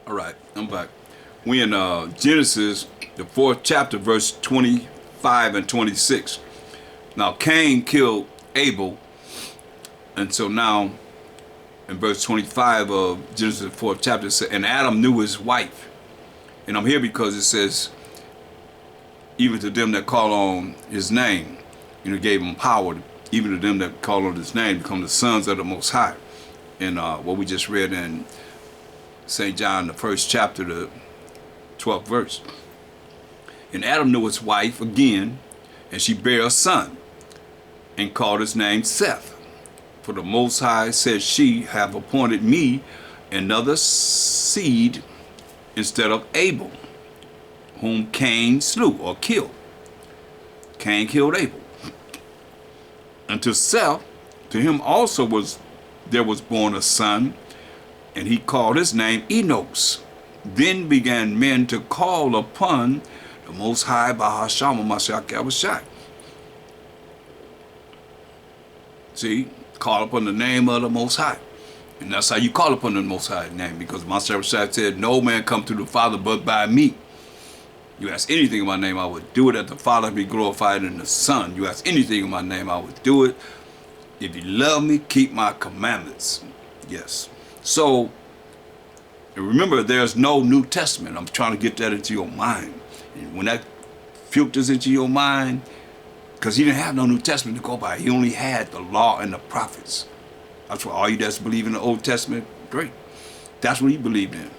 All right, I'm back. We in Genesis, the fourth chapter, verse 25 and 26. Now Cain killed Abel, and so now in verse 25 of Genesis, the fourth chapter, it says, and Adam knew his wife. And I'm here because it says, even to them that call on his name, gave him power, even to them that call on his name, become the sons of the Most High. And what we just read in St. John, the first chapter, the 12th verse. And Adam knew his wife again, and she bare a son, and called his name Seth. For the Most High said, she have appointed me another seed instead of Abel, whom Cain slew or killed. Cain killed Abel. And to Seth, to him also there was born a son, and he called his name Enos. Then began men to call upon the Most High by sham, Mashayach Yahawashi. See, call upon the name of the Most High. And that's how you call upon the Most High name, because Mashayach Yahawashi said, no man come to the Father but by me. You ask anything in my name, I would do it, that the Father be glorified in the Son. You ask anything in my name, I would do it. If you love me, keep my commandments. Yes. So, remember, there's no New Testament. I'm trying to get that into your mind. And when that filters into your mind, because he didn't have no New Testament to go by. He only had the law and the prophets. That's why all you that's believe in the Old Testament, great. That's what he believed in.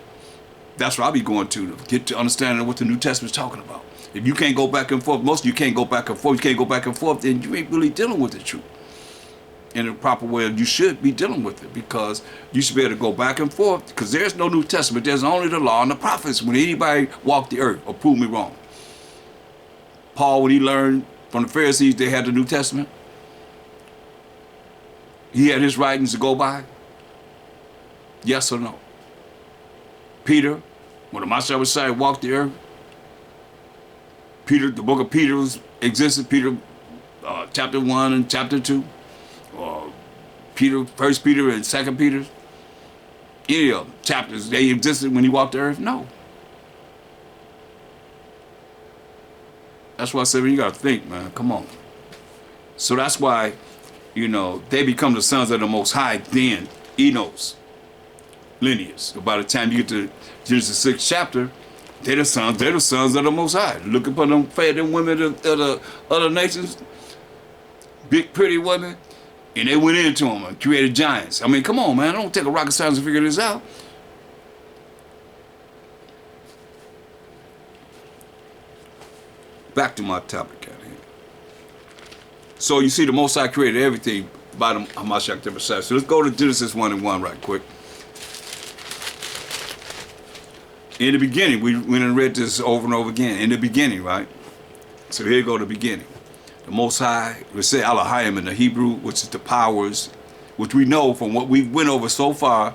That's what I'll be going to get to understanding what the New Testament's talking about. If you can't go back and forth, most of you can't go back and forth, you can't go back and forth, then you ain't really dealing with the truth in a proper way. You should be dealing with it, because you should be able to go back and forth, because there's no New Testament. There's only the law and the prophets. When anybody walked the earth, or prove me wrong. Paul, when he learned from the Pharisees they had the New Testament, he had his writings to go by. Yes or no? Peter, when the Mashayach Yahawashi walked the earth, Peter, the book of Peter existed. Peter, chapter 1 and chapter 2. Peter, 1 Peter and 2 Peter. Any of them, chapters, they existed when he walked the earth? No. That's why I said, you got to think, man. Come on. So that's why, they become the sons of the Most High then, Enos lineage. So by the time you get to Genesis 6th chapter, they're the sons of the Most High. Look upon them fair women of the other nations, big pretty women, and they went into them and created giants. I mean, come on, man. Don't take a rocket science to figure this out. Back to my topic out here. So you see, the Most High created everything by the Mashayach Yahawashi. So let's go to Genesis 1 and 1 right quick. In the beginning, we went and read this over and over again. In the beginning, right? So here you go, the beginning. The Most High, we say Elohim in the Hebrew, which is the powers, which we know from what we went over so far,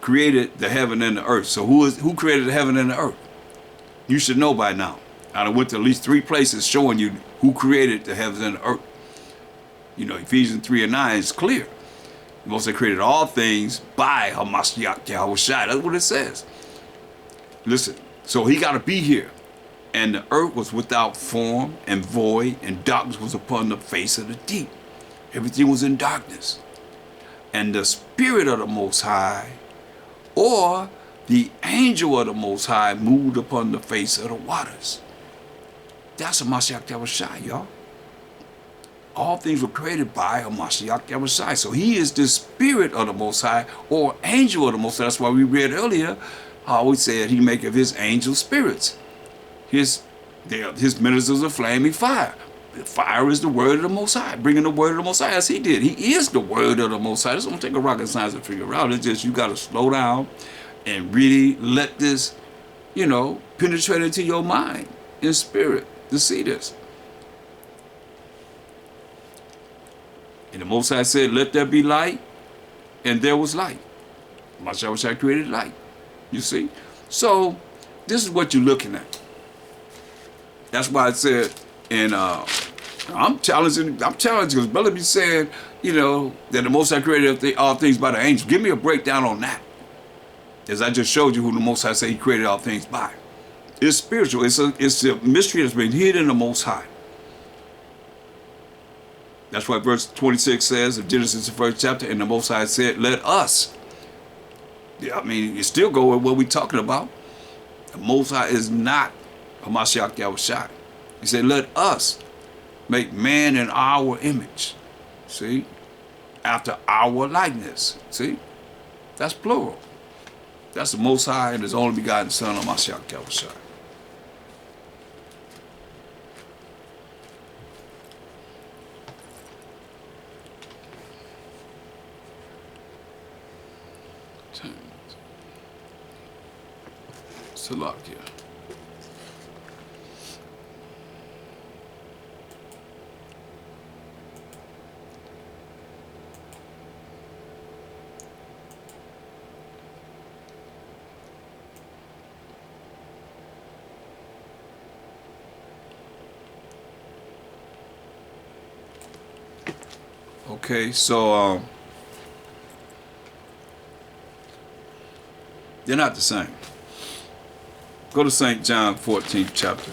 created the heaven and the earth. So who created the heaven and the earth? You should know by now. I went to at least 3 places showing you who created the heavens and the earth. Ephesians 3 and 9 is clear. The Most High created all things by Mashayach Yahawashi. That's what it says. Listen, so he got to be here. And the earth was without form and void, and darkness was upon the face of the deep. Everything was in darkness. And the Spirit of the Most High, or the angel of the Most High, moved upon the face of the waters. That's a Mashayach Yahawashi, y'all. All things were created by a Mashayach Yahawashi. So he is the Spirit of the Most High, or angel of the Most High. That's why we read earlier how we said he maketh his angel spirits. His ministers of flaming fire. The fire is the word of the Most High, bringing the word of the Most High as he did. He is the word of the Most High. This don't take a rocket science to figure out. It's just you got to slow down and really let this, penetrate into your mind and spirit to see this. And the Most High said, let there be light, and there was light. Mashayach Yahawashi created light. You see? So, this is what you're looking at. That's why I said, and I'm challenging, because Brother be saying, that the Most High created all things by the angels. Give me a breakdown on that. As I just showed you who the Most High said he created all things by. It's spiritual. It's a mystery that's been hidden in the Most High. That's why verse 26 says of Genesis, the first chapter, and the Most High said, let us. Yeah, I mean, you still go with what we're talking about. The Most High is not a Mashayach Yahawashi. He said, let us make man in our image. See? After our likeness. See? That's plural. That's the Most High and his only begotten Son of Mashayach Yahawashi. Salakia. Okay, so they're not the same. Go to St. John 14th chapter.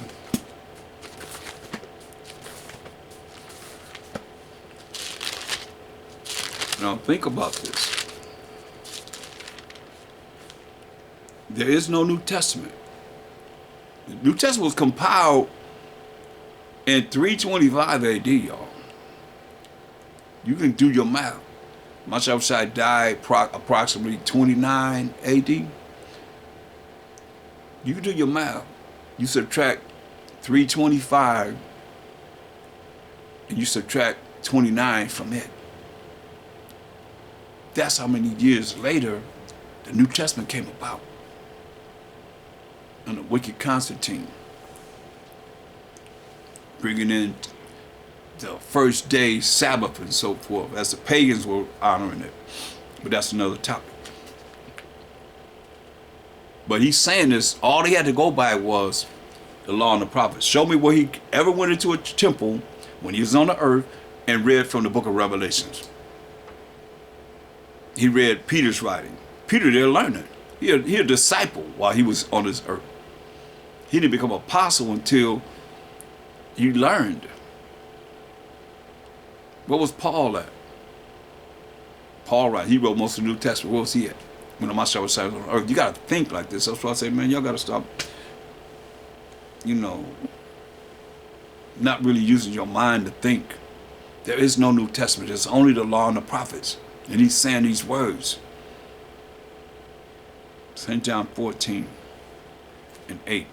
Now think about this. There is no New Testament. The New Testament was compiled in 325 AD, y'all. You can do your math. Mashayach died approximately 29 AD. You can do your math. You subtract 325 and you subtract 29 from it. That's how many years later the New Testament came about. Under wicked Constantine. Bringing in the first day Sabbath and so forth, as the pagans were honoring it. But that's another topic. But he's saying this, all he had to go by was the law and the prophets. Show me where he ever went into a temple when he was on the earth and read from the book of Revelations. He read Peter's writing. Peter didn't learn it. He a disciple while he was on this earth. He didn't become an apostle until he learned. What was Paul at? Paul, right? He wrote most of the New Testament. Where was he at? When the Mashayach was on earth. You got to think like this. That's why I say, man, y'all got to stop, not really using your mind to think. There is no New Testament. There's only the law and the prophets. And he's saying these words. St. John 14 and 8.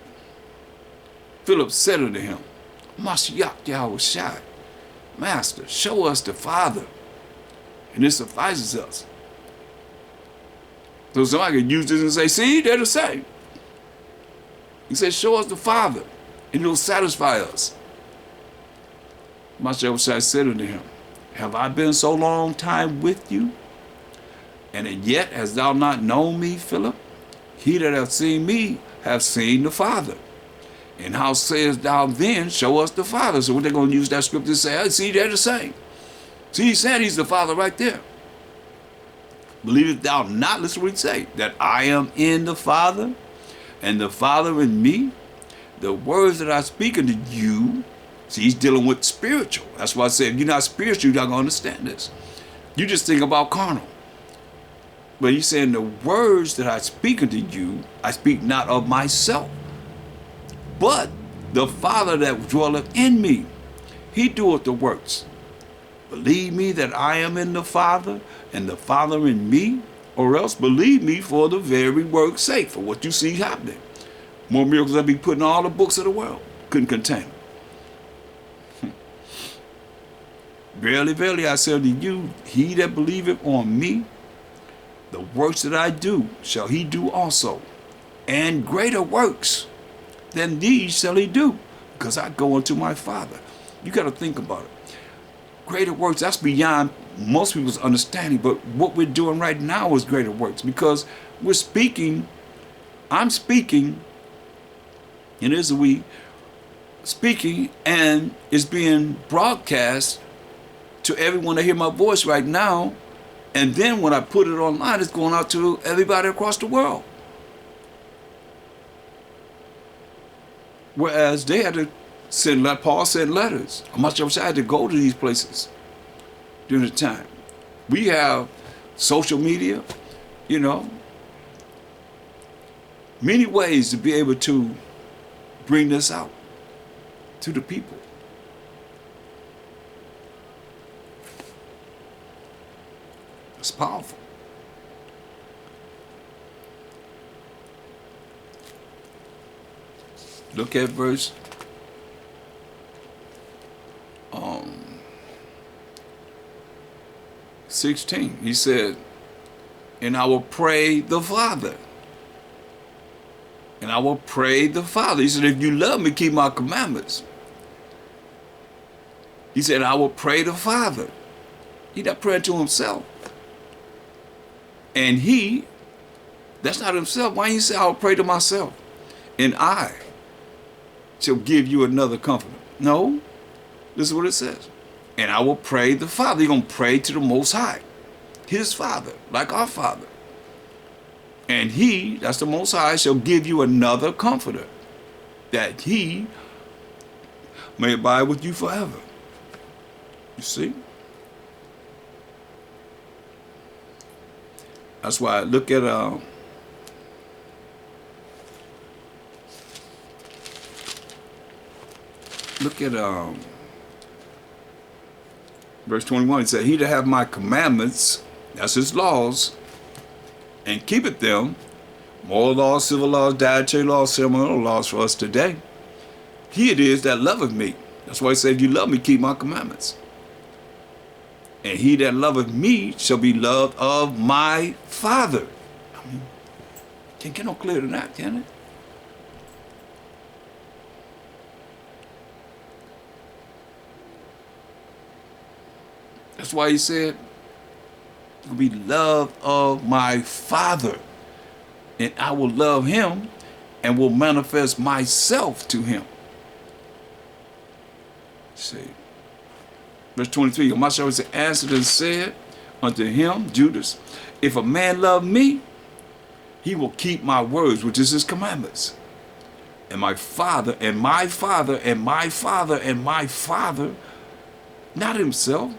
Philip said unto him, Mashayach Yahawashi, Master, show us the Father, and it suffices us. So somebody could use this and say, see, they're the same. He said, show us the Father, and it'll satisfy us. Mashayach said unto him, have I been so long time with you? And yet hast thou not known me, Philip? He that hath seen me hath seen the Father. And how sayest thou then, show us the Father? So what they're going to use that scripture to say, see, they're the same. See, he said he's the Father right there. Believest thou not, listen to what he say, that I am in the Father, and the Father in me? The words that I speak unto you, see, he's dealing with spiritual. That's why I say, if you're not spiritual, you're not going to understand this. You just think about carnal. But he's saying, the words that I speak unto you, I speak not of myself, but the Father that dwelleth in me, he doeth the works. Believe me that I am in the Father, and the Father in me, or else believe me for the very work's sake, for what you see happening. More miracles I be put in all the books of the world. Couldn't contain them. Verily, verily, I say unto you, he that believeth on me, the works that I do shall he do also, and greater works than these shall he do, because I go unto my Father. You got to think about it. Greater works, that's beyond most people's understanding, but what we're doing right now is greater works, because we're speaking, I'm speaking, and it's we speaking, and it's being broadcast to everyone that hear my voice right now, and then when I put it online, it's going out to everybody across the world. Whereas they had to Paul sent letters. Mashayach Yahawashi had to go to these places during the time. We have social media, many ways to be able to bring this out to the people. It's powerful. Look at verse 16. He said, and I will pray the Father. And I will pray the Father. He said, if you love me, keep my commandments. He said, I will pray the Father. He not praying to himself. And that's not himself. Why you say, I will pray to myself? And I shall give you another comforter. No, this is what it says. And I will pray the Father. You're going to pray to the Most High, his Father, like our Father. And that's the Most High, shall give you another comforter, that he may abide with you forever. You see? That's why I look at verse 21. It said, he that have my commandments, that's his laws, and keepeth them, moral laws, civil laws, dietary laws, ceremonial laws for us today, he it is that loveth me. That's why he said, if you love me, keep my commandments. And he that loveth me shall be loved of my Father. I mean, can't get no clearer than that, can it? That's why he said, will be loved of my Father, and I will love him and will manifest myself to him. See, verse 23, Mashayach answered and said unto him, Judas, if a man love me, he will keep my words, which is his commandments. And my Father, and my Father, and my Father, and my Father, not himself,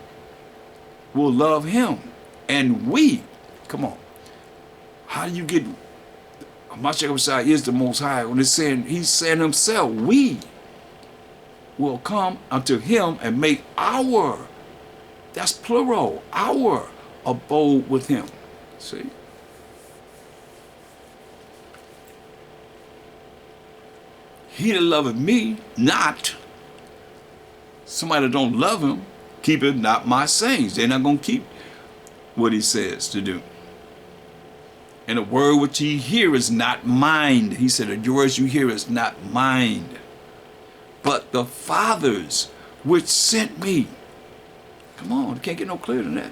will love him. And we, come on, how do you get, Mashayach Yahawashi is the Most High, when it's saying, he's saying himself, we will come unto him and make our, that's plural, our abode with him. See? He that loveth me not, somebody that don't love him, keepeth not my sayings. They're not going to keep what he says to do. And the word which ye hear is not mine. He said, the words you hear is not mine, but the Father's which sent me. Come on, can't get no clearer than that.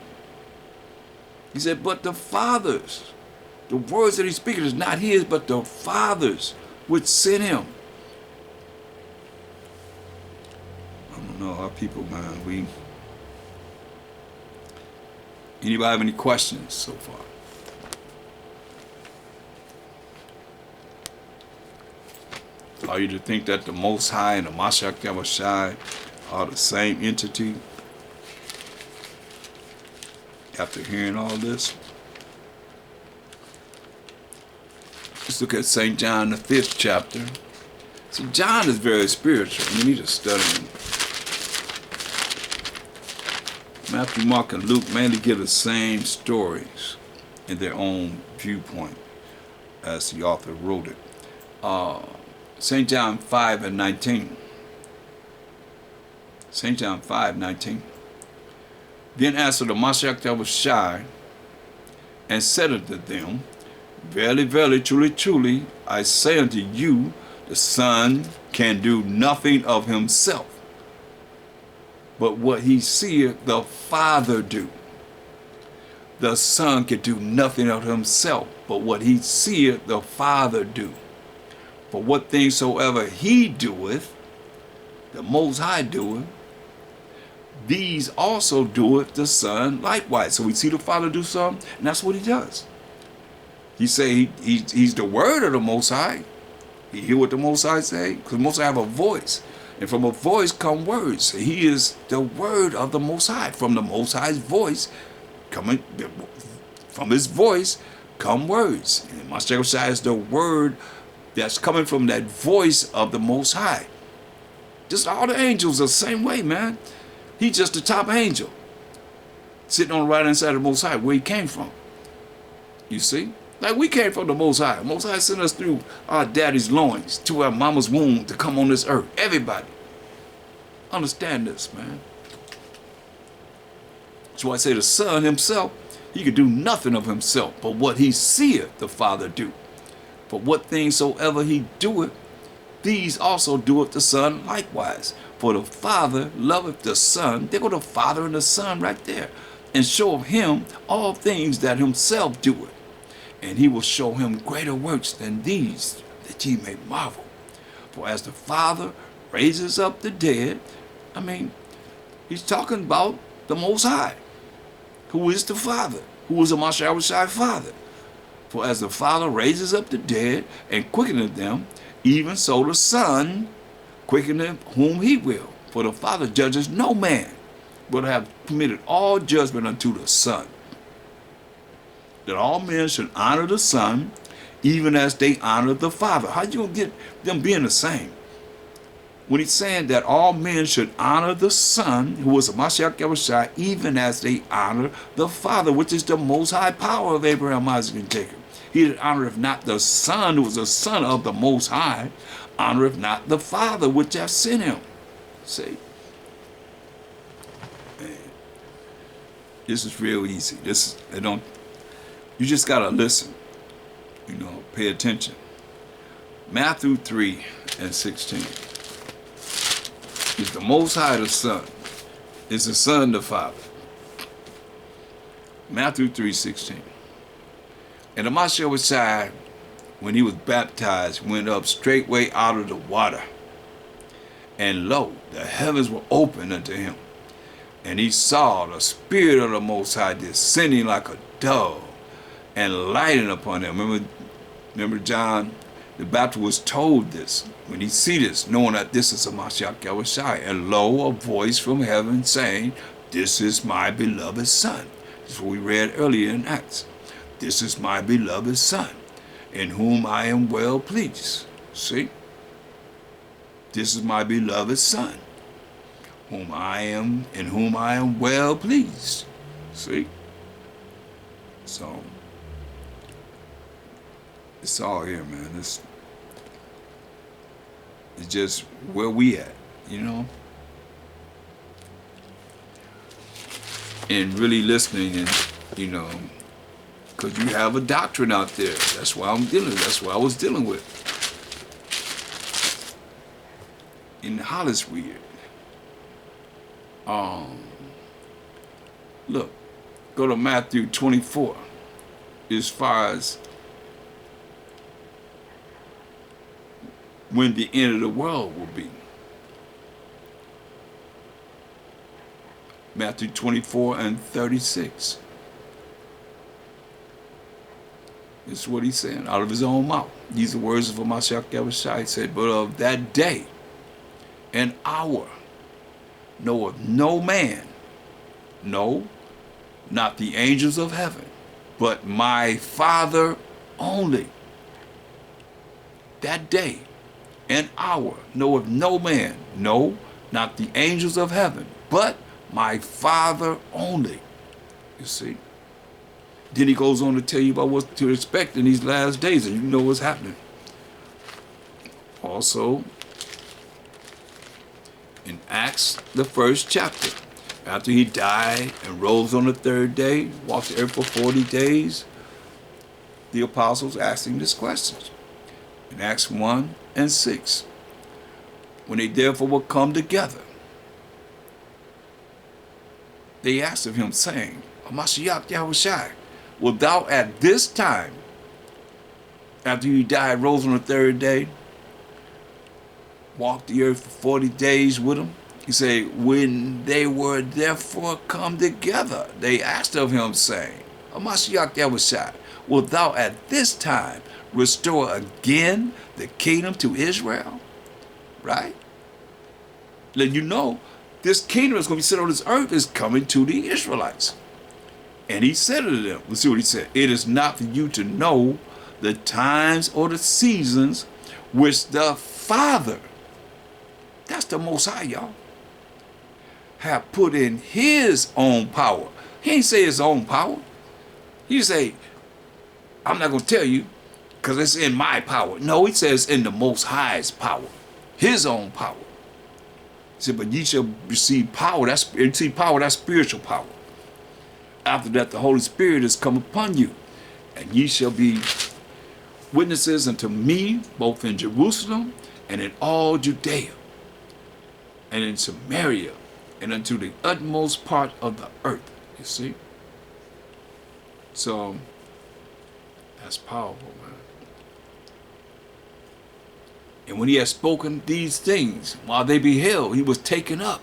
He said, but the Father's, the words that he's speaking is not his, but the Father's which sent him. I don't know, our people, man, anybody have any questions so far? Are you to think that the Most High and the Mashayach Yahawashi are the same entity? After hearing all this, let's look at St. John, the 5th chapter. See, John is very spiritual. You need to study him. Matthew, Mark, and Luke mainly give the same stories in their own viewpoint as the author wrote it. St. John 5 and 19. St. John 5:19. Then answered the Mashayach Yahawashi and said unto them, verily, verily, truly, truly, I say unto you, the Son can do nothing of himself, but what he seeth the Father do. The Son can do nothing of himself, but what he seeth the Father do. For what things soever he doeth, the Most High doeth, these also doeth the Son likewise. So we see the Father do something, and that's what he does. He say he's the Word of the Most High. He hear what the Most High say? Because the Most High have a voice. And from a voice come words. He is the word of the Most High. From the Most High's voice, coming from his voice come words. And Mashayach Yahawashi is the word that's coming from that voice of the Most High. Just all the angels are the same way, man. He's just the top angel, sitting on the right hand side of the Most High, where he came from. You see? Like we came from the Most High. Most High sent us through our daddy's loins, to our mama's womb to come on this earth. Everybody. Understand this, man. That's why I say the Son himself, he could do nothing of himself, but what he seeth the Father do. For what things soever he doeth, these also doeth the Son likewise. For the Father loveth the Son. There go the Father and the Son right there. And showeth him all things that himself doeth. And he will show him greater works than these, that ye may marvel. For as the Father raises up the dead, I mean, he's talking about the Most High, who is the Father, who is a Mashayach Yahawashi Father. For as the Father raises up the dead and quickeneth them, even so the Son quickeneth whom he will. For the Father judges no man, but have committed all judgment unto the Son, that all men should honor the Son, even as they honor the Father. How you gonna get them being the same? When he's saying that all men should honor the Son, who is a Mashayach Yahawashi, even as they honor the Father, which is the most high power of Abraham, Isaac, and Jacob. He that honoreth not the Son, who is the Son of the Most High, honoreth not the Father, which hath sent him. See? Man, this is real easy. You just gotta listen. Pay attention. Matthew 3:16. Is the Most High the Son? Is the Son the Father? Matthew 3:16. And the Mashayach Yahawashi, when he was baptized, went up straightway out of the water. And lo, the heavens were opened unto him. And he saw the Spirit of the Most High descending like a dove and lighting upon him. Remember John the Baptist was told this, when he see this, knowing that this is a Mashayach Yahawashi. And lo, a voice from heaven saying, this is my beloved Son. This is what we read earlier in Acts. This is my beloved Son, in whom I am well pleased. See? This is my beloved Son, in whom I am well pleased. See? So, it's all here, man. It's just where we at, and really listening, and because you have a doctrine out there. That's why that's what I was dealing with. And how is weird. Look, go to Matthew 24, as far as when the end of the world will be. Matthew 24:36. This is what he's saying out of his own mouth. These are words of Mashayach Yahawashi. He said, but of that day and hour knoweth no man, no, not the angels of heaven, but my Father only. That day and hour knoweth no man, no, not the angels of heaven, but my Father only. You see? Then he goes on to tell you about what to expect in these last days, and you know what's happening. Also, in Acts, the 1st chapter, after he died and rose on the 3rd day, walked the earth for 40 days, the apostles asked him this question. In Acts 1:6, when they therefore were come together, they asked of him, saying, Mashayach Yahawashi, wilt thou at this time, after you died, rose on the 3rd day, walked the earth for 40 days with him? He said, when they were therefore come together, they asked of him, saying, Mashayach Yahawashi, wilt thou at this time restore again the kingdom to Israel, right? Let you know this kingdom that's going to be set on this earth is coming to the Israelites. And he said to them, let's see what he said. It is not for you to know the times or the seasons which the Father, that's the Most High, y'all, have put in his own power. He ain't say his own power. He say, I'm not going to tell you because it's in my power. No, he says in the Most High's power, his own power. He said, but ye shall receive power. That's spiritual power. After that, the Holy Spirit has come upon you, and ye shall be witnesses unto me, both in Jerusalem and in all Judea, and in Samaria, and unto the utmost part of the earth. You see? So, that's powerful, man. And when he had spoken these things, while they beheld, he was taken up,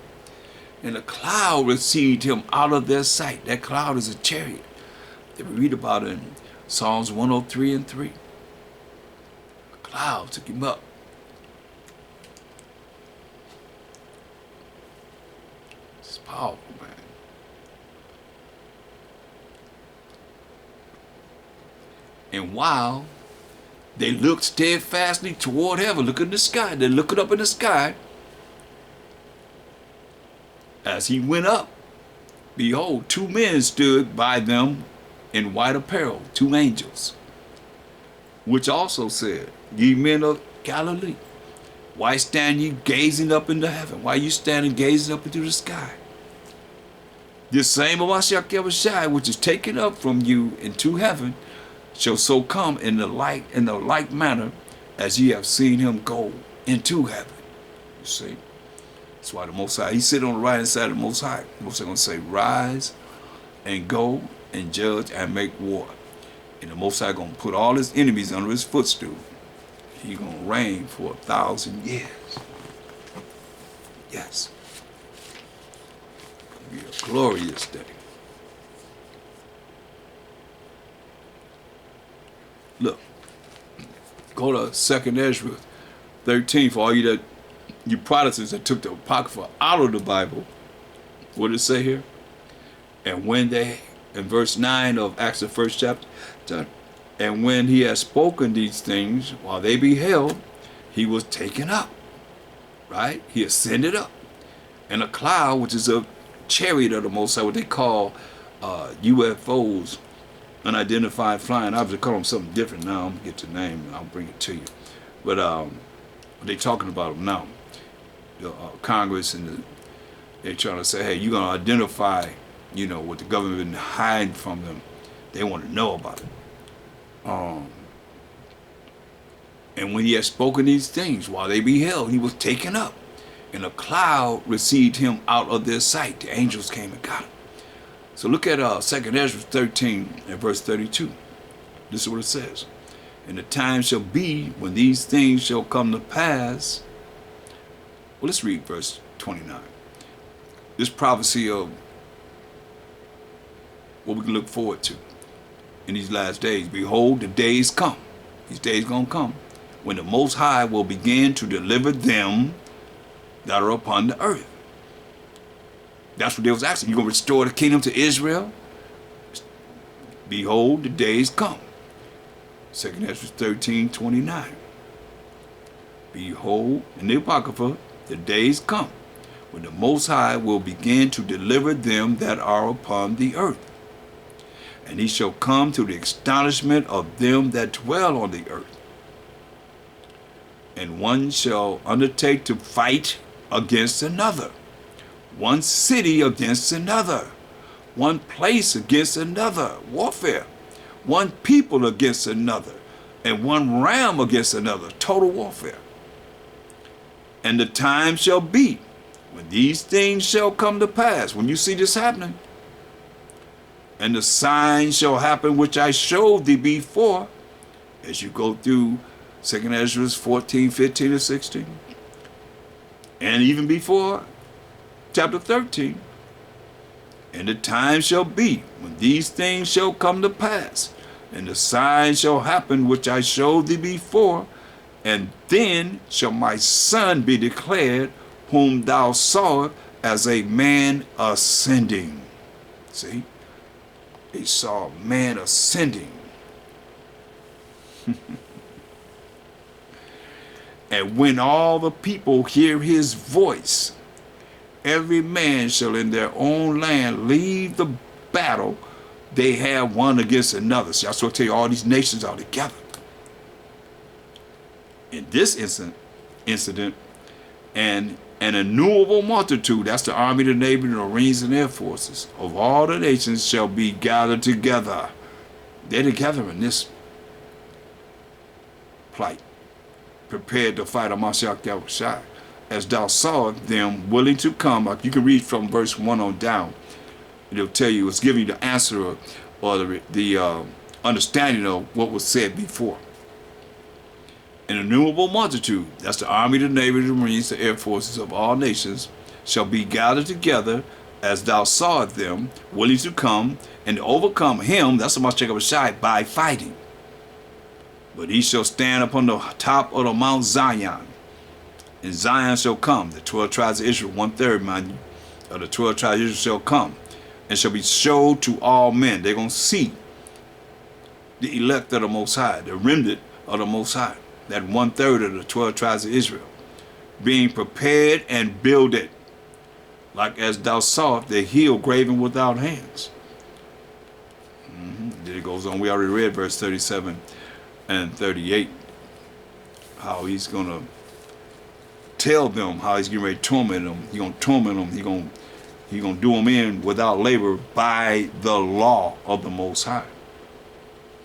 and a cloud received him out of their sight. That cloud is a chariot that we read about in Psalms 103 and 3. A cloud took him up. It's powerful, man. And while they looked steadfastly toward heaven, look in the sky, they're looking up in the sky, as he went up, behold, two men stood by them in white apparel, two angels, which also said, ye men of Galilee, why stand ye gazing up into heaven? Why are you standing gazing up into the sky? This same Mashayach Yahawashi, which is taken up from you into heaven, shall so come in the like manner as ye have seen him go into heaven. You see? That's why the Most High, he's sitting on the right hand side of the Most High. The Most High going to say, rise and go and judge and make war. And the Most High going to put all his enemies under his footstool. He's going to reign for 1,000 years. Yes. It's going to be a glorious day. Look, go to 2nd Ezra 13 for all you Protestants that took the Apocrypha out of the Bible. What did it say here? And when they, in verse 9 of Acts the 1st chapter, and when he had spoken these things, while they beheld, he was taken up, right? He ascended up. And a cloud, which is a chariot of the Most High, what they call UFOs, unidentified flying objects. They call them something different now. I'm going to get the name and I'll bring it to you. But they're talking about them now. The Congress and they're trying to say, hey, you're going to identify, what the government been hiding from them. They want to know about it. And when he had spoken these things, while they beheld, he was taken up, and a cloud received him out of their sight. The angels came and got him. So look at 2nd Ezra 13 and verse 32. This is what it says. And the time shall be when these things shall come to pass. Well, let's read verse 29. This prophecy of what we can look forward to in these last days. Behold, the days come. These days going to come when the Most High will begin to deliver them that are upon the earth. That's what they was asking. You going to restore the kingdom to Israel? Behold, the days come. 2nd Ezra 13:29. Behold, in the Apocrypha, the days come when the Most High will begin to deliver them that are upon the earth. And he shall come to the astonishment of them that dwell on the earth. And one shall undertake to fight against another. One city against another. One place against another. Warfare. One people against another. And one ram against another. Total warfare. And the time shall be when these things shall come to pass. When you see this happening. And the sign shall happen which I showed thee before. As you go through 2nd Ezra 14, 15, and 16. And even before chapter 13. And the time shall be when these things shall come to pass. And the sign shall happen which I showed thee before, and then shall my son be declared, whom thou sawest as a man ascending. See? He saw a man ascending. And when all the people hear his voice, every man shall in their own land leave the battle they have one against another. See, I sort of tell you, all these nations are together. In this incident, and an innumerable multitude, that's the army, the navy, the marines, and air forces, of all the nations shall be gathered together. They're together in this plight, prepared to fight a Mashayach Yahawashi, as thou sawest them willing to come. Like you can read from verse 1 on down. It'll tell you, it's giving you the answer or the understanding of what was said before. An innumerable multitude, that's the army, the navy, the marines, the air forces of all nations, shall be gathered together as thou sawest them, willing to come and to overcome him, that's the Mashayach Yahawashi, by fighting. But he shall stand upon the top of the Mount Zion, and Zion shall come, the 12 tribes of Israel, 1/3, mind you, of the 12 tribes of Israel shall come, and shall be showed to all men. They're going to see the elect of the Most High, the remnant of the Most High, that 1/3 of the 12 tribes of Israel, being prepared and builded, like as thou sawest the hill graven without hands. Then it goes on. We already read verse 37 and 38, how he's going to tell them how he's getting ready to torment them. He's going to torment them. He's going to do them in without labor by the law of the Most High.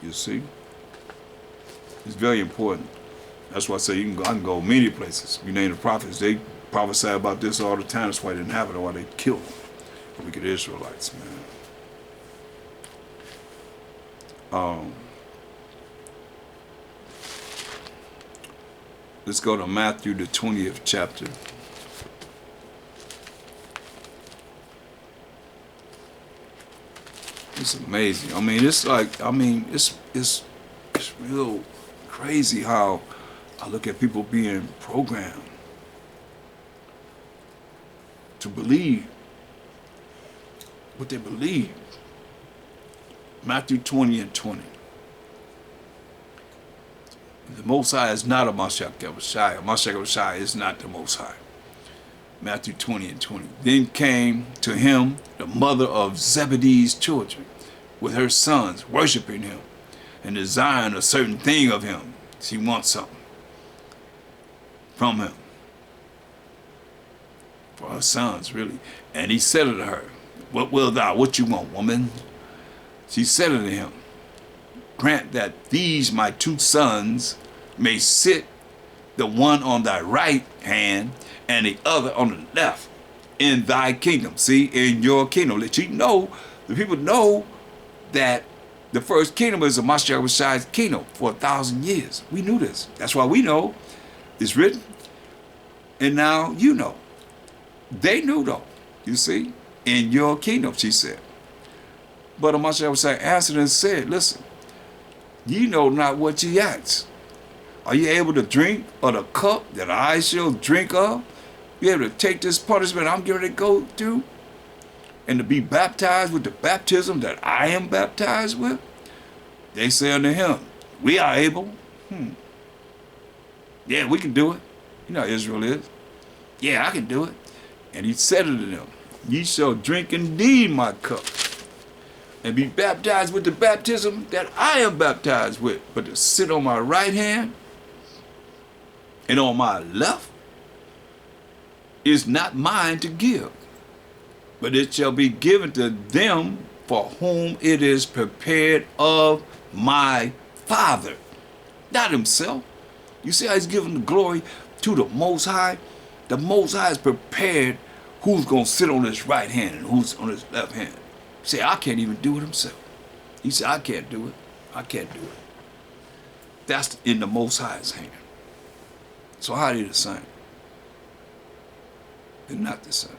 You see? It's very important. That's why I say I can go many places. You name the prophets, they prophesy about this all the time. That's why they didn't have it, or why they killed them. The wicked Israelites, man. Let's go to Matthew, the 20th chapter. It's amazing. It's real crazy how I look at people being programmed to believe what they believe. Matthew 20 and 20. The Most High is not a Mashayach Yahawashi. A Mashayach Yahawashi is not the Most High. Matthew 20 and 20. Then came to him the mother of Zebedee's children with her sons, worshiping him and desiring a certain thing of him. She wants something from him. For her sons, really. And he said unto her, what wilt thou? What you want, woman? She said unto him, grant that these my two sons may sit, the one on thy right hand and the other on the left, in thy kingdom. See, in your kingdom. Let you know, the people know that the first kingdom is a Mashayach Yahawashi's kingdom for 1,000 years. We knew this. That's why we know it's written. And now you know. They knew though, you see, in your kingdom, she said. But Mashayach Yahawashi answered and said, listen, ye know not what ye ask. Are you able to drink of the cup that I shall drink of? You able to take this punishment I'm getting ready to go through? And to be baptized with the baptism that I am baptized with? They say unto him, we are able. Yeah, we can do it. You know how Israel is. Yeah, I can do it. And he said unto them, ye shall drink indeed my cup, and be baptized with the baptism that I am baptized with. But to sit on my right hand and on my left is not mine to give, but it shall be given to them for whom it is prepared of my Father, not himself. You see how he's giving the glory to the Most High? The Most High is prepared who's going to sit on his right hand and who's on his left hand. Say, I can't even do it himself. He said, I can't do it. I can't do it. That's in the Most High's hand. So how are they the same? They're not the same.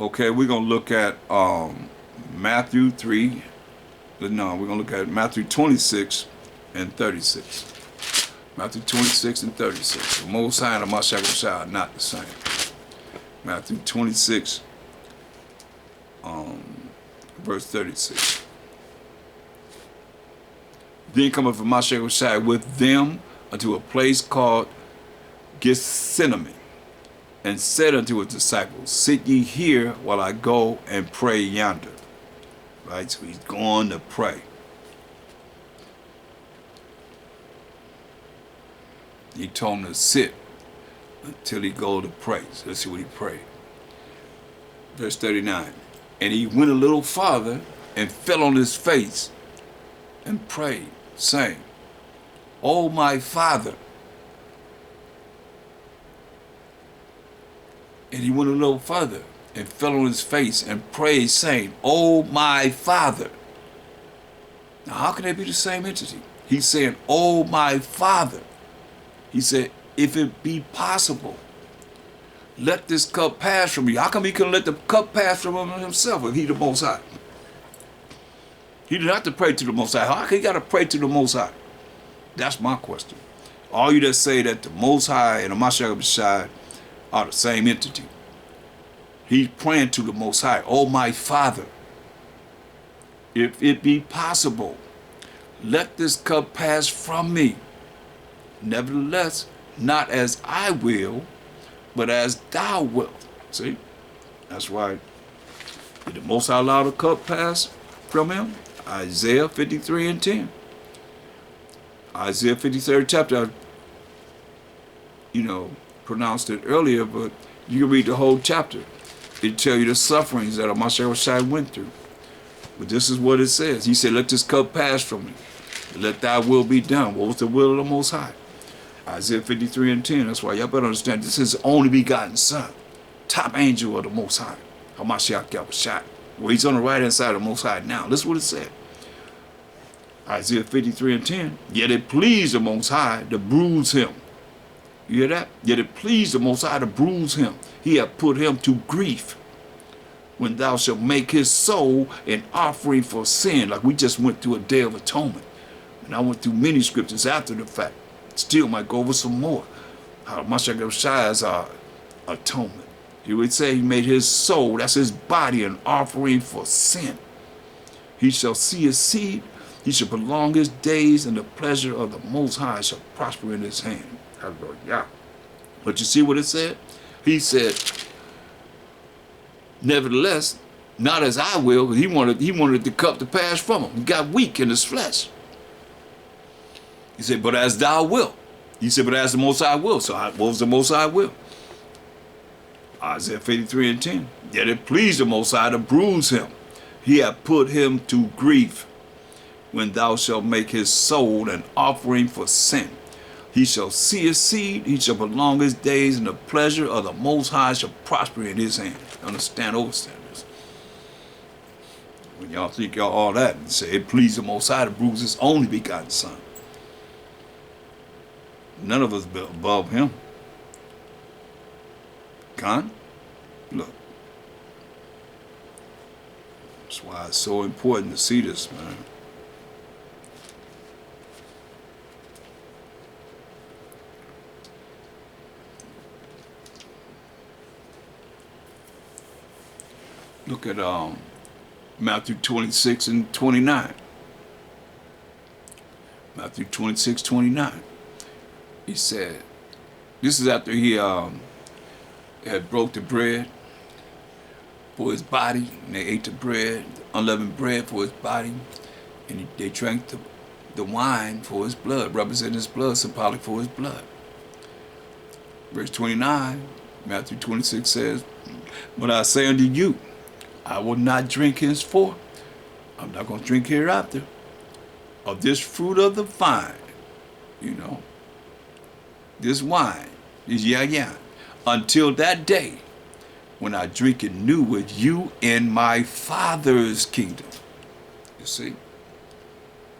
Okay, we're going to look at Matthew 3. No, we're going to look at Matthew 26 and 36. Matthew 26 and 36. The Most High and the Mashayach Yahawashi are not the same. Matthew 26, verse 36. Then cometh Mashayach Yahawashi with them unto a place called Gethsemane, and said unto his disciples, sit ye here while I go and pray yonder. Right, so he's going to pray. He told him to sit until he go to pray. So let's see what he prayed. Verse 39. And he went a little farther and fell on his face and prayed, saying, O my Father. And he went a little further and fell on his face and prayed, saying, O my Father. Now how can they be the same entity? He's saying, O my Father. He said, if it be possible, let this cup pass from me. How come he couldn't let the cup pass from him himself if he the Most High? He didn't have to pray to the Most High. How can he got to pray to the Most High? That's my question. All you that say that the Most High and the Mashayach Yahawashi are the same entity. He's praying to the Most High. Oh my Father, if it be possible, let this cup pass from me. Nevertheless, not as I will, but as thou wilt. See? That's why. Did the Most High allow the cup pass from him? Isaiah 53 and 10. Isaiah 53rd chapter, pronounced it earlier, but you can read the whole chapter. It tell you the sufferings that Mashayach Yahawashi went through. But this is what it says. He said, let this cup pass from me. Let thy will be done. What was the will of the Most High? Isaiah 53 and 10. That's why y'all better understand this is the only begotten Son. Top angel of the Most High. Mashayach Yahawashi. Well, he's on the right hand side of the Most High now. This is what it said. Isaiah 53 and 10. Yet it pleased the Most High to bruise him. You hear that? Yet it pleased the Most High to bruise him. He hath put him to grief. When thou shalt make his soul an offering for sin. Like we just went through a day of atonement. And I went through many scriptures after the fact. Still might go over some more. How Mashayach Yahawashi is our atonement. He would say he made his soul, that's his body, an offering for sin. He shall see his seed. He shall prolong his days, and the pleasure of the Most High shall prosper in his hand. Hallelujah. But you see what it said? He said, nevertheless, not as I will, because he wanted the cup to pass from him. He got weak in his flesh. He said, but as thou wilt. He said, but as the Most High will. So what was the Most High will? Isaiah 53 and 10. Yet it pleased the Most High to bruise him. He hath put him to grief. When thou shalt make his soul an offering for sin. He shall see his seed, he shall prolong his days, and the pleasure of the Most High shall prosper in his hand. Understand, overstand this. When y'all think y'all all that, and say it pleased the Most High to bruise his only begotten Son. None of us built above him. Con? Look. That's why it's so important to see this, man. Look at Matthew 26 and 29. Matthew 26, 29. He said, this is after he had broke the bread for his body, and they ate the bread, unleavened bread for his body, and they drank the wine for his blood, representing his blood, symbolic for his blood. Verse 29, Matthew 26 says, but I say unto you, I will not drink henceforth. I'm not going to drink hereafter of this fruit of the vine, this wine, this yayan, until that day when I drink it new with you in my Father's kingdom. You see?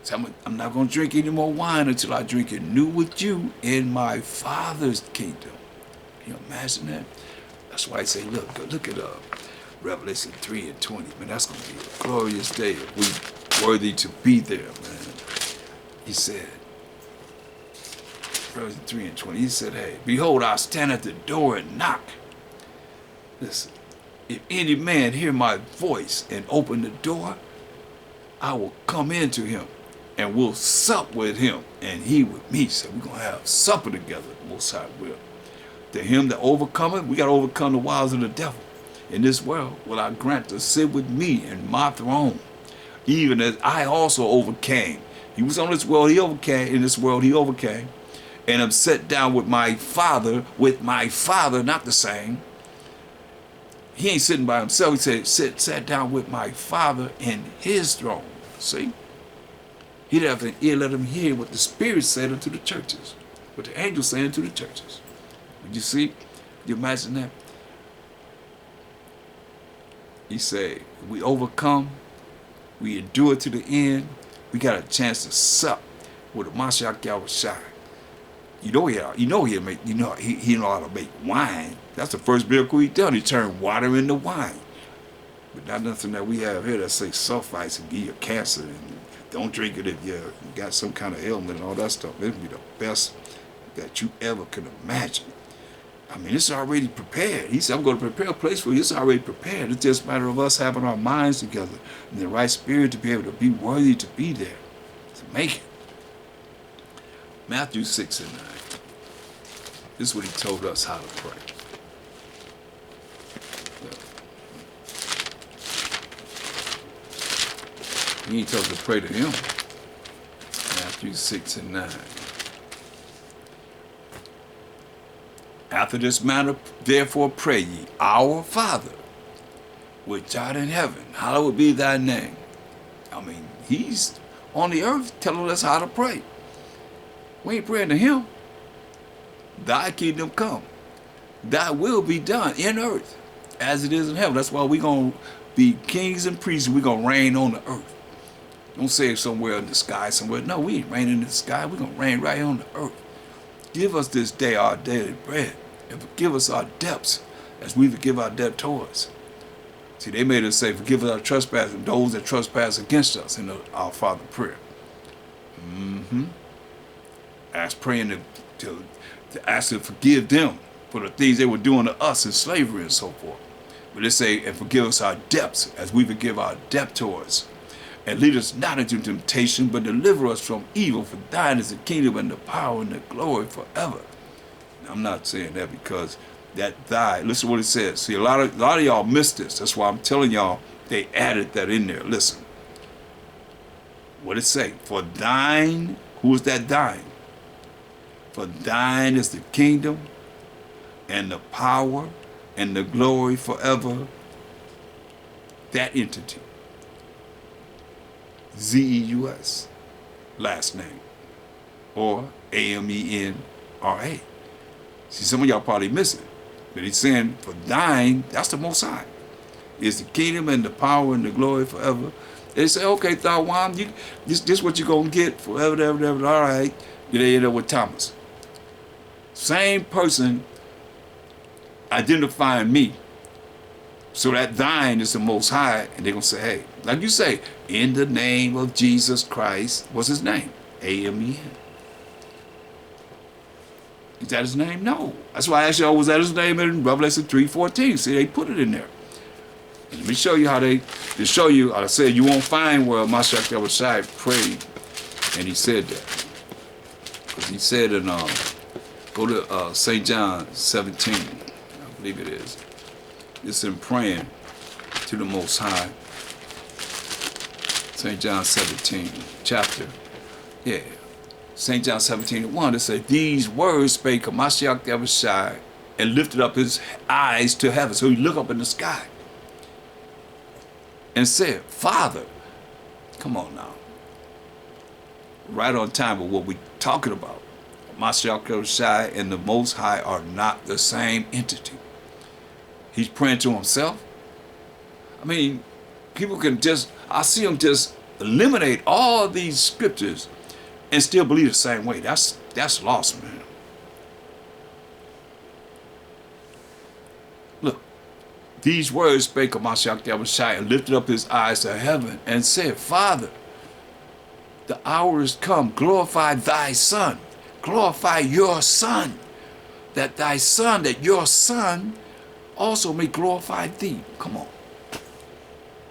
So I'm not going to drink any more wine until I drink it new with you in my Father's kingdom. Can you imagine that? That's why I say, look at Revelation 3 and 20. Man, that's going to be a glorious day if we worthy to be there, man. He said, Revelation 3 and 20, he said, hey, behold, I stand at the door and knock. Listen, if any man hear my voice and open the door, I will come into him and will sup with him and he with me. So we're going to have supper together, Most High will. To him that overcometh, we got to overcome the wiles of the devil. In this world will I grant to sit with me in my throne, even as I also overcame. He was on this world, he overcame. In this world, he overcame. And am set down with my Father, not the same. He ain't sitting by himself. He said, sat down with my Father in his throne. See? He'd have an ear, let him hear what the Spirit said unto the churches, what the angels said unto the churches. Would you see? You imagine that? He said, we overcome, we endure to the end, we got a chance to sup with a Mashayach Yahawashi. He know how to make wine. That's the first miracle he done. He turned water into wine. But not nothing that we have here that say sulfites and give you cancer and don't drink it if you got some kind of ailment and all that stuff. It'll be the best that you ever can imagine. I mean, it's already prepared. He said, I'm going to prepare a place for you. It's already prepared. It's just a matter of us having our minds together and the right spirit to be able to be worthy to be there, to make it. Matthew 6 and 9. This is what he told us how to pray. He ain't told us to pray to him. Matthew 6 and 9. After this manner, therefore pray ye, our Father, which art in heaven, hallowed be thy name. I mean, he's on the earth telling us how to pray. We ain't praying to him. Thy kingdom come. Thy will be done in earth as it is in heaven. That's why we're going to be kings and priests and we're going to reign on the earth. Don't say it somewhere in the sky somewhere. No, we ain't reigning in the sky. We're going to reign right on the earth. Give us this day our daily bread. And forgive us our debts as we forgive our debtors. See, they made us say, forgive us our trespasses and those that trespass against us in our Father prayer. Ask praying to ask to forgive them for the things they were doing to us in slavery and so forth. But they say, and forgive us our debts as we forgive our debtors. And lead us not into temptation, but deliver us from evil. For thine is the kingdom and the power and the glory forever. I'm not saying that because that thy, listen to what it says. See, a lot of y'all missed this. That's why I'm telling y'all they added that in there. Listen. What it say? For thine, who is that thine? For thine is the kingdom and the power and the glory forever. That entity. Zeus, last name. Or Amenra. See, some of y'all probably miss it. But he's saying, for thine, that's the Most High. Is the kingdom and the power and the glory forever. They say, okay, Thawam, this what you're going to get forever, ever, ever. All right. You end up with Thomas. Same person identifying me. So that thine is the Most High. And they're going to say, hey, like you say, in the name of Jesus Christ, what's his name? Amen. Is that his name? No. That's why I asked y'all, was that his name in Revelation 3:14? See, they put it in there. And let me show you how to show you, I said, you won't find where Mashayach Yahawashi prayed. And he said that. Because he said in, go to St. John 17, I believe it is. It's in praying to the Most High. St. John 17, chapter. Yeah. St. John 17:1, it says, these words spake Mashayach Yahawashi and lifted up his eyes to heaven. So he looked up in the sky and said, Father, come on now. Right on time with what we're talking about. Mashayach Yahawashi and the Most High are not the same entity. He's praying to himself. I mean, people can just, I see them just eliminate all these scriptures and still believe the same way. That's lost, man. Look, These words spake Mashayach Yahawashi, and lifted up his eyes to heaven, and said, Father, the hour is come. Glorify thy Son. Glorify your Son, that thy Son, that your Son also may glorify thee. Come on.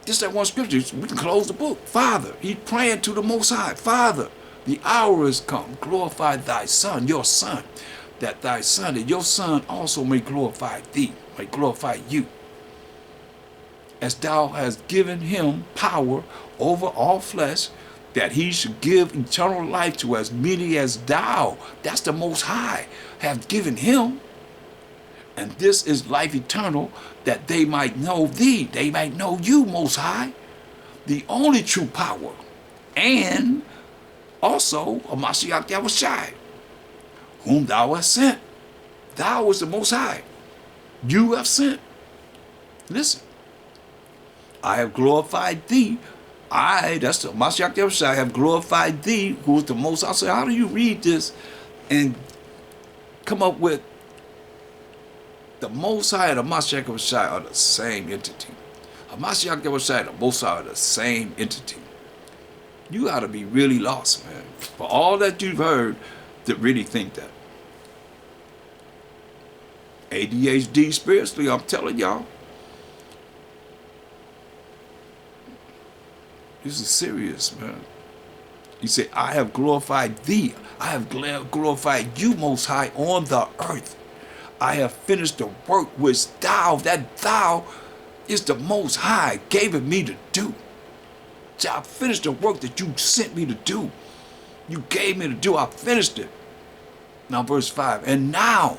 Just that one scripture, we can close the book. Father, he's praying to the Most High. Father, the hour is come. Glorify thy Son, your Son, that thy Son, that your Son also may glorify thee, may glorify you. As thou hast given him power over all flesh, that he should give eternal life to as many as thou, that's the Most High, have given him. And this is life eternal, that they might know thee, they might know you, Most High, the only true power, and also a Mashayach Yahawashi, whom thou hast sent. Thou is the Most High. You have sent. Listen. I have glorified thee. That's the Mashayach Yahawashi, I have glorified thee, who is the Most High. So how do you read this and come up with the Most High and the Mashayach Yahawashi are the same entity? The Mashayach Yahawashi and the Most High are the same entity. You got to be really lost, man, for all that you've heard to really think that. ADHD spiritually, I'm telling y'all. This is serious, man. He said, I have glorified thee. I have glorified you, Most High, on the earth. I have finished the work which thou is the Most High, gave it me to do. So I finished the work that you sent me to do. You gave me to do. I finished it. Now verse 5. And now,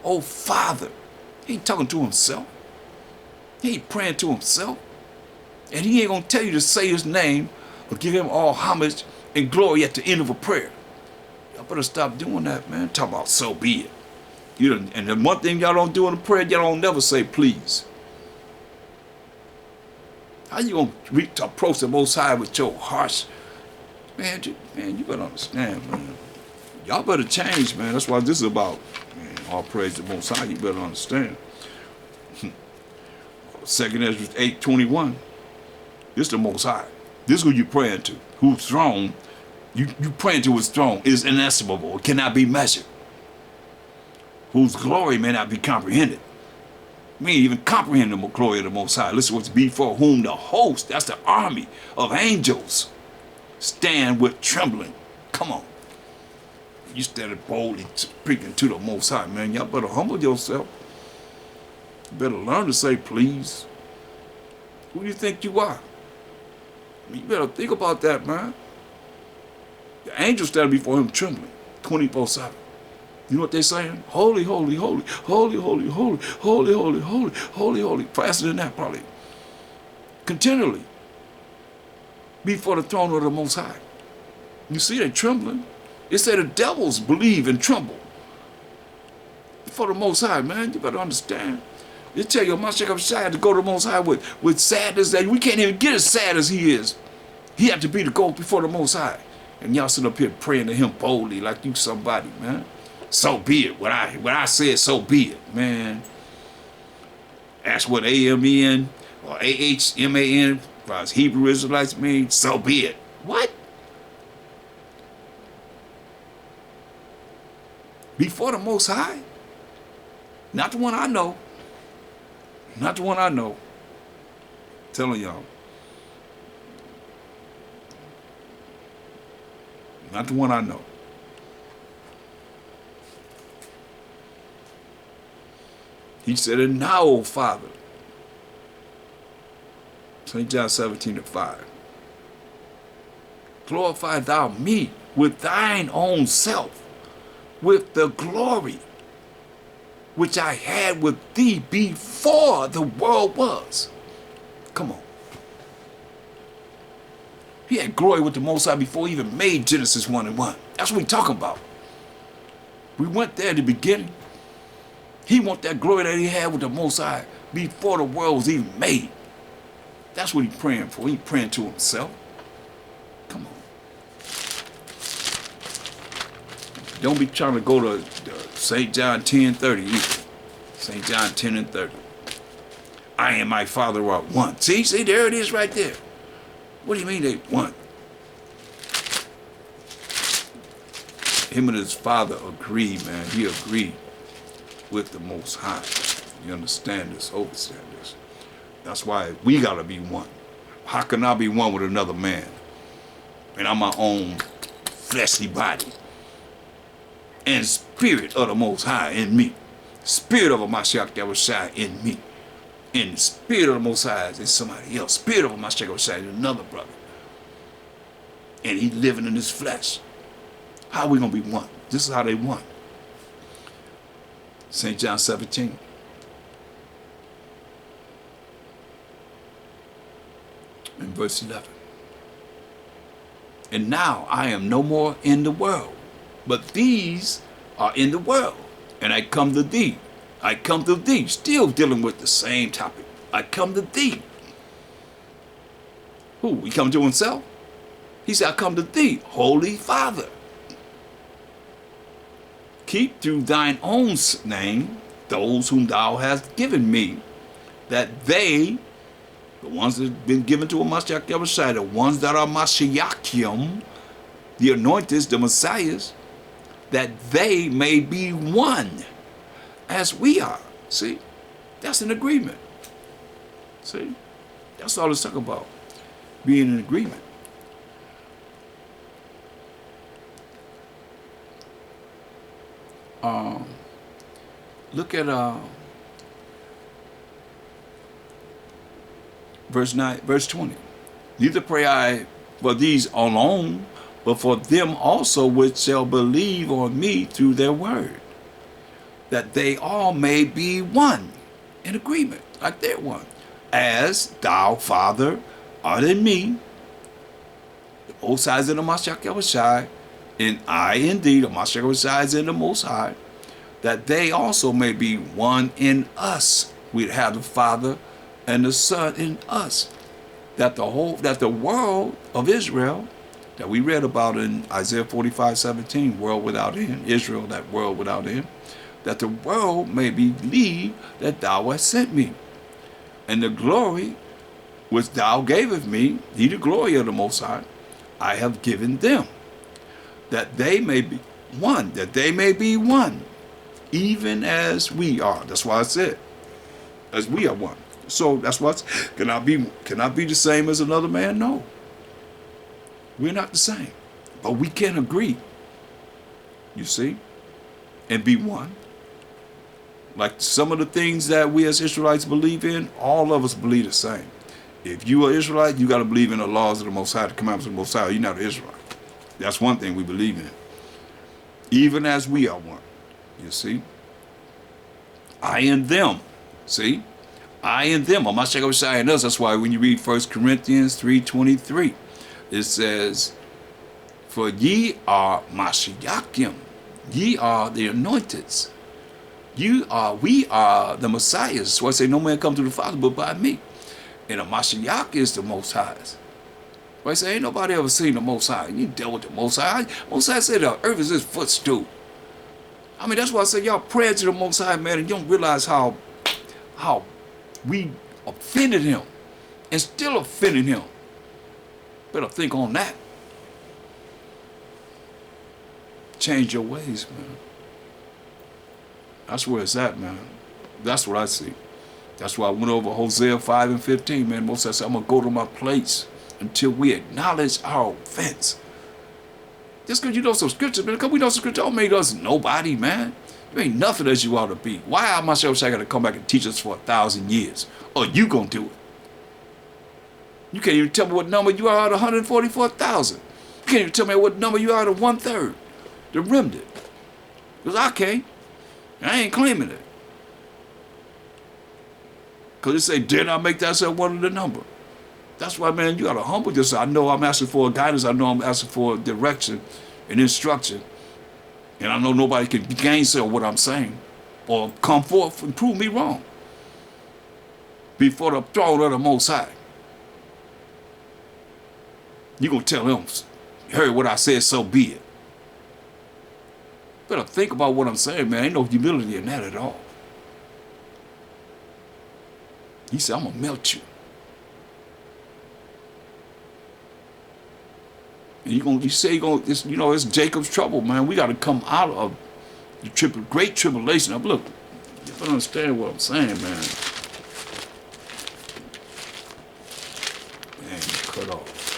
oh Father, he ain't talking to himself. He ain't praying to himself. And he ain't going to tell you to say his name or give him all homage and glory at the end of a prayer. Y'all better stop doing that, man. Talk about so be it. And the one thing y'all don't do in a prayer, y'all don't never say please. How you going to approach the Most High with your harsh? Man, you better understand, man. Y'all better change, man. That's what this is about. Man, all praise the Most High. You better understand. 2nd Ezra 8:21. This is the Most High. This is who you praying to. Whose throne, you praying to his throne is inestimable. It cannot be measured. Whose glory may not be comprehended. We ain't even comprehend the glory of the Most High. Listen what's before whom the host, that's the army of angels, stand with trembling. Come on. You stand boldly speaking to the Most High, man. Y'all better humble yourself. You better learn to say please. Who do you think you are? You better think about that, man. The angels stand before him trembling 24/7. You know what they're saying? Holy, holy, holy, holy, holy, holy, holy, holy, holy, holy, holy. Faster than that, probably. Continually. Before the throne of the Most High. You see, they're trembling. It said the devils believe and tremble. Before the Most High, man. You better understand. They tell you, Mashayach Yahawashi to go to the Most High with sadness that we can't even get as sad as he is. He had to be to go before the Most High. And y'all sit up here praying to him boldly like you somebody, man. So be it. What I said, so be it, man. That's what AMN or AHMAN, as Hebrew Israelites mean, so be it. What? Before the Most High? Not the one I know. Not the one I know. I'm telling y'all. Not the one I know. He said, and now, O Father, St. John 17:5, glorify thou me with thine own self, with the glory which I had with thee before the world was. Come on. He had glory with the Most High before he even made Genesis 1:1. That's what we're talking about. We went there at the beginning. He want that glory that he had with the Most High before the world was even made. That's what he's praying for. He's praying to himself. Come on. Don't be trying to go to St. John 10:30 either. St. John 10:30. I and my Father are one. See, there it is right there. What do you mean they one? Him and his Father agreed, man. He agreed with the Most High. You understand this? Understand this. That's why we got to be one. How can I be one with another man? And I'm my own fleshly body. And spirit of the Most High in me. Spirit of a Mashayach Yahawashi in me. And the spirit of the Most High is in somebody else. Spirit of a Mashayach Yahawashi is another brother. And he living in his flesh. How are we going to be one? This is how they won. St. John 17. In verse 11. And now I am no more in the world, but these are in the world. And I come to thee. I come to thee. Still dealing with the same topic. I come to thee. Who? He come to himself? He said, I come to thee, Holy Father. Keep through thine own name those whom thou hast given me, that they, the ones that have been given to a Mashayach Yahawashi, the ones that are Mashayachim, the anointeds, the Messiahs, that they may be one as we are. See? That's an agreement. See? That's all it's talking about. Being in agreement. Look at verse 20. Neither pray I for these alone, but for them also which shall believe on me through their word, that they all may be one, in agreement, like they're one. As thou, Father, art in me, the Most High is in the Mashayach Yahawashi, and I in thee, the Mashayach Yahawashi is in the Most High, that they also may be one in us. We have the Father and the Son in us. That the world of Israel, that we read about in Isaiah 45:17, world without end, Israel, that world without end, that the world may believe that thou hast sent me. And the glory which thou gavest me, thee the glory of the Most High, I have given them, that they may be one, even as we are. That's why I said, as we are one. So that's what, can I be the same as another man? No. We're not the same. But we can agree, you see, and be one. Like some of the things that we as Israelites believe in, all of us believe the same. If you are Israelite, you got to believe in the laws of the Most High, the commandments of the Most High. You're not an Israelite. That's one thing we believe in. Even as we are one. You see? I and them. See? I and them. Mashayach Yahawashi and us. That's why when you read 1 Corinthians 3:23, it says, for ye are Mashayachim. Ye are the anointeds. We are the Messiahs. So I say, no man come to the Father but by me. And the Mashayach is the Most High's. I say, ain't nobody ever seen the Most High. You dealt with the Most High. Most High said the earth is his footstool. I mean, that's why I say y'all pray to the Most High, man, and you don't realize how we offended him and still offending him. Better think on that. Change your ways, man. That's where it's at, man. That's what I see. That's why I went over Hosea 5:15, man. Most said, I'm going to go to my place until we acknowledge our offense. Just because you know some scriptures, man, because we know some scripture don't make us nobody, man. You ain't nothing as you ought to be. Why am I got to come back and teach us for 1,000 years? Or you going to do it? You can't even tell me what number you are out of 144,000. You can't even tell me what number you are out of 1/3. The remnant. Because I can't. I ain't claiming it. Because it say, did I make that one of the number? That's why, man, you got to humble yourself. I know I'm asking for guidance. I know I'm asking for direction and instruction. And I know nobody can gainsay what I'm saying or come forth and prove me wrong before the throne of the Most High. You going to tell him, you heard what I said, so be it. Better think about what I'm saying, man. Ain't no humility in that at all. He said, I'm gonna melt you. And it's Jacob's trouble, man. We gotta come out of the great tribulation. Now, look, you don't understand what I'm saying, man. Man, cut off.